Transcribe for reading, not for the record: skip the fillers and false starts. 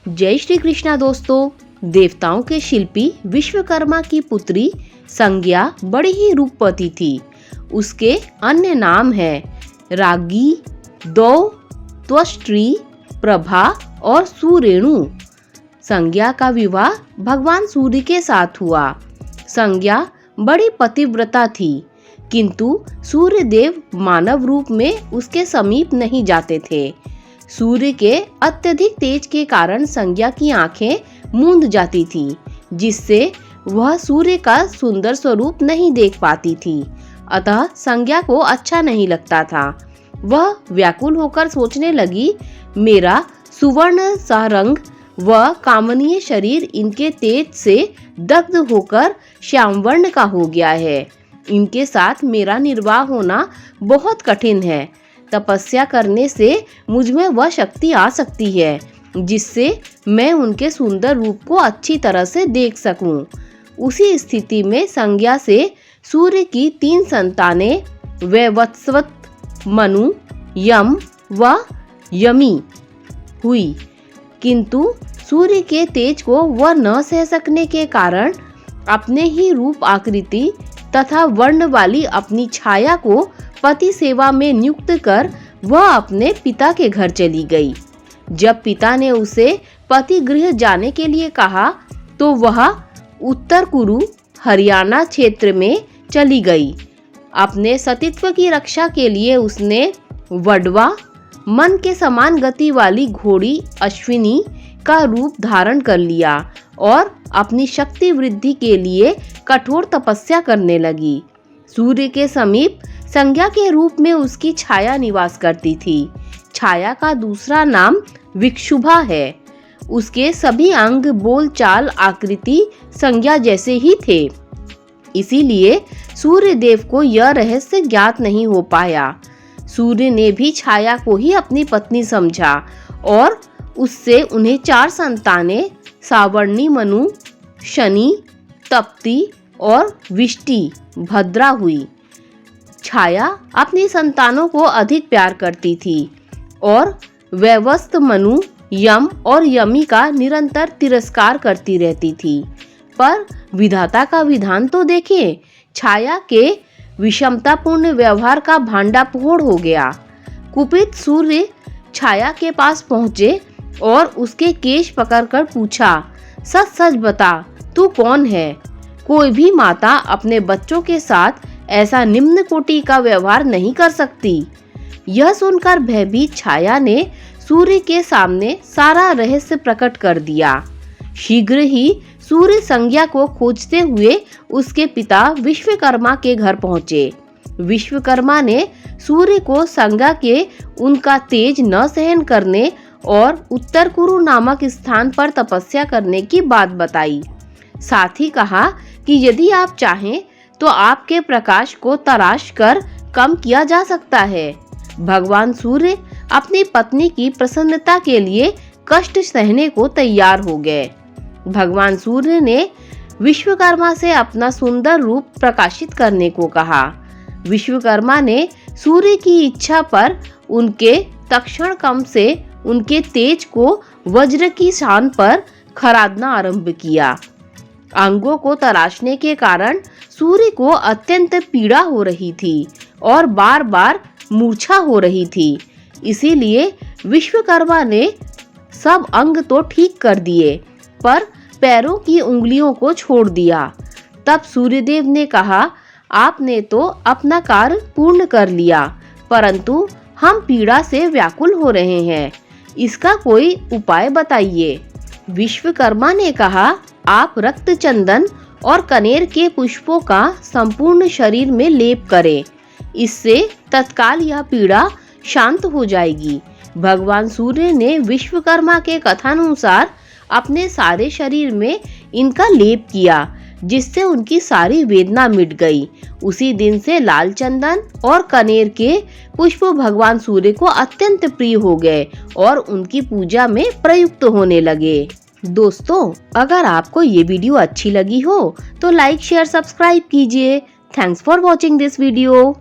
जय श्री कृष्णा दोस्तों। देवताओं के शिल्पी विश्वकर्मा की पुत्री संज्ञा बड़ी ही रूपवती थी। उसके अन्य नाम हैं राज्ञी, दौ, त्वष्ट्री, प्रभा और सुरेणु। संज्ञा का विवाह भगवान सूर्य के साथ हुआ। संज्ञा बड़ी पतिव्रता थी, किंतु सूर्य देव मानव रूप में उसके समीप नहीं जाते थे। सूर्य के अत्यधिक तेज के कारण संज्ञा की आंखें मूंद जाती थीं, जिससे वह सूर्य का सुंदर स्वरूप नहीं देख पाती थी। अतः संज्ञा को अच्छा नहीं लगता था। वह व्याकुल होकर सोचने लगी, मेरा सुवर्ण सा रंग व कामनीय शरीर इनके तेज से दग्ध होकर श्यामवर्ण का हो गया है। इनके साथ मेरा निर्वाह होना बहुत कठिन है। तपस्या करने से मुझ में वह शक्ति आ सकती है जिससे मैं उनके सुंदर रूप को अच्छी तरह से देख सकूं। उसी स्थिति में संज्ञा से सूर्य की 3 संतानें वैवस्वत, मनु, यम व यमी हुई, किंतु सूर्य के तेज को वह न सह सकने के कारण अपने ही रूप, आकृति तथा वर्ण वाली अपनी छाया को पति सेवा में नियुक्त कर वह अपने पिता के घर चली गई। जब पिता ने उसे पति गृह जाने के लिए कहा तो वह उत्तर कुरु, हरियाणा क्षेत्र में चली गई। अपने सतीत्व की रक्षा के लिए उसने वडवा, मन के समान गति वाली घोड़ी अश्विनी का रूप धारण कर लिया और अपनी शक्ति वृद्धि के लिए कठोर तपस्या करने लगी। सूर्य के समीप संज्ञा के रूप में उसकी छाया निवास करती थी। छाया का दूसरा नाम विक्षुभा है। उसके सभी अंग, बोल चाल, आकृति संज्ञा जैसे ही थे। इसीलिए सूर्य देव को यह रहस्य ज्ञात नहीं हो पाया। सूर्य ने भी छाया को ही अपनी पत्नी समझा और उससे उन्हें 4 संतानें सावर्णी, मनु, शनि, तप्ती और विष्टि भद्रा हुई। छाया अपनी संतानों को अधिक प्यार करती थी और वैवस्त, मनु, यम और यमी का निरंतर तिरस्कार करती रहती थी। पर विधाता का विधान तो देखें, छाया के विषमतापूर्ण व्यवहार का भांडाफोड़ हो गया। कुपित सूर्य छाया के पास पहुंचे और उसके केश पकड़कर पूछा, सच सच बता, तू कौन है? कोई भी माता अपने बच्चों के साथ ऐसा निम्न कोटि का व्यवहार नहीं कर सकती। यह सुनकर भयभीत छाया ने सूर्य के सामने सारा रहस्य प्रकट कर दिया। शीघ्र ही सूर्य संज्ञा को खोजते हुए उसके पिता विश्वकर्मा के घर पहुंचे। विश्वकर्मा ने सूर्य को संज्ञा के उनका तेज न सहन करने और उत्तर कुरु नामक स्थान पर तपस्या करने की बात बताई। साथ ही कहा कि यदि आप चाहें तो आपके प्रकाश को तराश कर कम किया जा सकता है। भगवान सूर्य अपनी पत्नी की प्रसन्नता के लिए कष्ट सहने को तैयार हो गए। भगवान सूर्य ने विश्वकर्मा से अपना सुंदर रूप प्रकाशित करने को कहा। विश्वकर्मा ने सूर्य की इच्छा पर उनके तक्षण कम से उनके तेज को वज्र की शान पर खरादना आरंभ किया। अंगों को तराशने के कारण सूर्य को अत्यंत पीड़ा हो रही थी और बार बार मूर्छा हो रही थी। इसीलिए विश्वकर्मा ने सब अंग तो ठीक कर दिए, पर पैरों की उंगलियों को छोड़ दिया। तब सूर्यदेव ने कहा, आपने तो अपना कार्य पूर्ण कर लिया, परंतु हम पीड़ा से व्याकुल हो रहे हैं। इसका कोई उपाय बताइए। विश्वकर्मा ने कहा, आप रक्त चंदन और कनेर के पुष्पों का संपूर्ण शरीर में लेप करें। इससे तत्काल यह पीड़ा शांत हो जाएगी। भगवान सूर्य ने विश्वकर्मा के कथानुसार अपने सारे शरीर में इनका लेप किया, जिससे उनकी सारी वेदना मिट गई। उसी दिन से लाल चंदन और कनेर के पुष्प भगवान सूर्य को अत्यंत प्रिय हो गए और उनकी पूजा में प्रयुक्त होने लगे। दोस्तों, अगर आपको ये वीडियो अच्छी लगी हो तो लाइक, शेयर, सब्सक्राइब कीजिए। Thanks for watching this video.